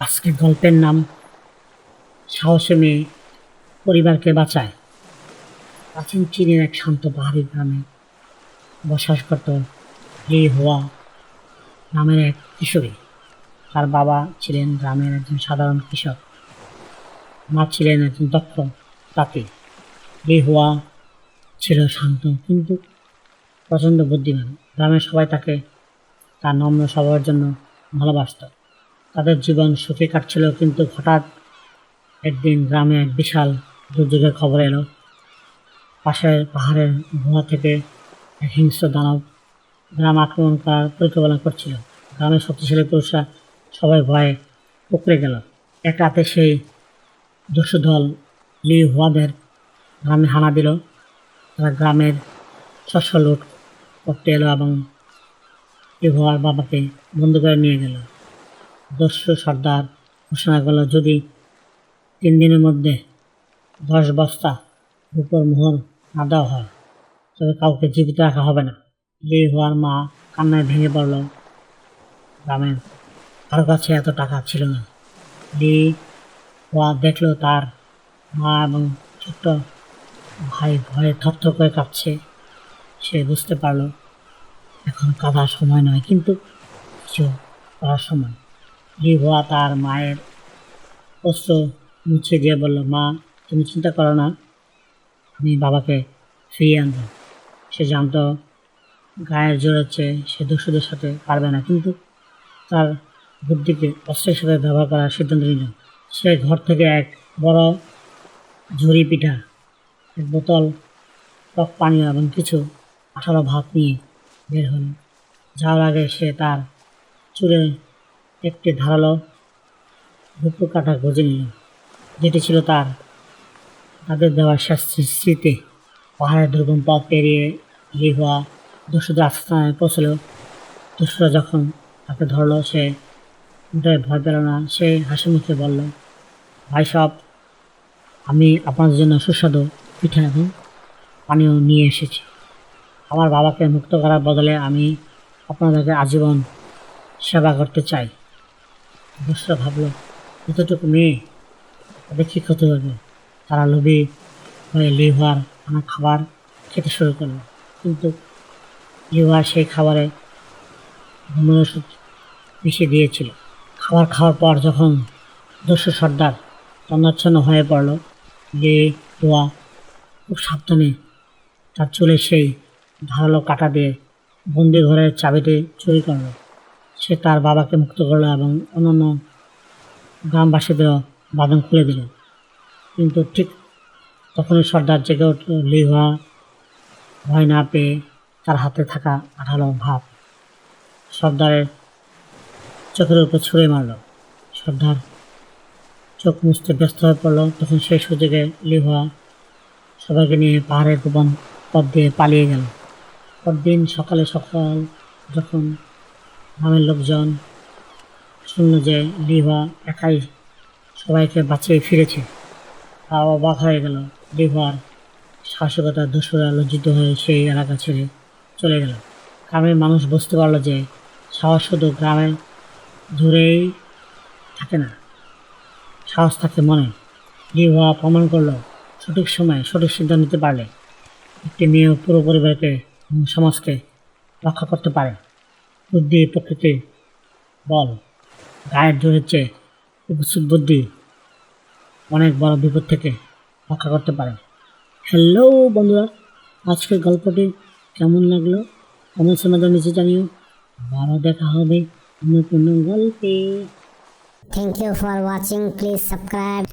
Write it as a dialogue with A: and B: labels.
A: আজকের গল্পের নাম সাহসী মেয়ে পরিবারকে বাঁচায়। প্রাচীন চীনের এক শান্ত পাহাড়ি গ্রামে বসবাস করত লি হুয়া নামের এক কিশোরী। তার বাবা ছিলেন গ্রামের একজন সাধারণ কৃষক, মা ছিলেন একজন দক্ষ তাঁতি। লি হুয়া ছিল শান্ত কিন্তু প্রচণ্ড বুদ্ধিমান। গ্রামের সবাই তাকে তার নম্র স্বভাবের জন্য ভালোবাসত। তাদের জীবন সুখে কাটছিল, কিন্তু হঠাৎ একদিন গ্রামে এক বিশাল দুর্যোগের খবর এলো। পাশের পাহাড়ের গুহা থেকে এক হিংস্র দানব গ্রাম আক্রমণ করার পরিকল্পনা করছিল। গ্রামের শক্তিশালী পুরুষরা সবাই ভয়ে উপড়ে গেল। এক রাতে সেই দস্যু দল লি হুয়াদের গ্রামে হানা দিল। তারা গ্রামের শস্য লুট করতে এলো এবং লি হুয়ার বাবাকে বন্দি করে নিয়ে গেল। দস্যু সর্দার ঘোষণা করলো, যদি 3 দিনের মধ্যে 10 বস্তা রূপোর মোহর না দেওয়া হয় তবে কাউকে জীবিত রাখা হবে না। লি হুয়ার মা কান্নায় ভেঙে পড়ল। গ্রামের কারো কাছে এত টাকা ছিল না। লি হুয়া দেখলো তার মা এবং ছোট্ট ভাই ভয়ে থরথর করে কাঁপছে। সে বুঝতে পারলো এখন কাঁদার সময় নয়, কিন্তু কিছু করার সময়। লি হুয়া তার মায়ের অস্ত্র মুছে দিয়ে বলল, মা, তুমি চিন্তা করো না, আমি বাবাকে ফিরিয়ে আনবো। সে জানতো গায়ের জোর হচ্ছে সে দস্যুদের সাথে পারবে না, কিন্তু তার বুদ্ধিকে অস্ত্র হিসেবে ব্যবহার করার সিদ্ধান্ত নিল। সে ঘর থেকে এক বড় ঝুড়ি পিঠা, এক বোতল টক পানীয় এবং কিছু আঠালো ভাত নিয়ে বের হল। যাওয়ার আগে সে তার চুলে একটি ধারালো রূপোর কাঁটা গজে নিল, যেটি ছিল তার তাদের দেওয়ার স্মৃতি। পাহাড়ের দুর্গম পথ পেরিয়ে লি হুয়া দস্যুদের আস্থানে পৌঁছল। দস্যুরা যখন তাকে ধরল, সে মোটেই ভয় পেল না। সে হাসি মুখে বলল, ভাই সব, আমি আপনাদের জন্য সুস্বাদু পিঠা এবং পানীয় নিয়ে এসেছি। আমার বাবাকে মুক্ত করার বদলে আমি আপনাদেরকে আজীবন সেবা করতে চাই। দস্যুরা ভাবল, এতটুকু মেয়ে, তাদের কী ক্ষতি হবে? তারা লোভী হয়ে লি হুয়ার আনা খাবার খেতে শুরু করলো, কিন্তু লি হুয়া সেই খাবারে ঘুমের ওষুধ মিশিয়ে দিয়েছিল। খাবার খাওয়ার পর যখন দস্যু সর্দার তন্দ্রাচ্ছন্ন হয়ে পড়ল, লি হুয়া খুব সাবধানে তার চুলে সেই ধারালো কাঁটা দিয়ে বন্দি ঘরের চাবিটি চুরি করল। সে তার বাবাকে মুক্ত করলো এবং অন্যান্য গ্রামবাসীদেরও বাঁধন খুলে দিল। কিন্তু ঠিক তখনই সর্দার জেগে উঠল। লি হুয়া ভয় না পেয়ে তার হাতে থাকা আঠালো ভাত সর্দারের চোখের উপর ছুঁড়ে মারল। সর্দার চোখ মুছতে ব্যস্ত হয়ে পড়ল। তখন সেই সুযোগে লি হুয়া সবাইকে নিয়ে পাহাড়ের গোপন পথ দিয়ে পালিয়ে গেল। পরদিন সকাল যখন গ্রামের লোকজন শুনল যে লি হুয়া একাই সবাইকে বাঁচিয়ে ফিরেছে, তা অবাক হয়ে গেল। লি হুয়ার সাহসিকতা দস্যুরা লজ্জিত হয়ে সেই এলাকা ছেড়ে চলে গেল। গ্রামের মানুষ বুঝতে পারল যে সাহস শুধু গ্রামে দূরেই থাকে না, সাহস থাকে মনে। লি হুয়া প্রমাণ করলো, সঠিক সময়ে সঠিক সিদ্ধান্ত নিতে পারলে একটি মেয়ে পুরো পরিবারকে এবং সমাজকে রক্ষা করতে পারে। বুদ্ধি প্রকৃতির বল, গায়ের জোরের চেয়ে উপস্থিত বুদ্ধি অনেক বড় বিপদ থেকে রক্ষা করতে পারে। হ্যালো বন্ধুরা, আজকের গল্পটি কেমন লাগলো কমেন্টসের মাধ্যমে নিচে জানিও। আবারও দেখা হবে অন্য কোনো গল্পে।
B: Thank you for watching. Please subscribe.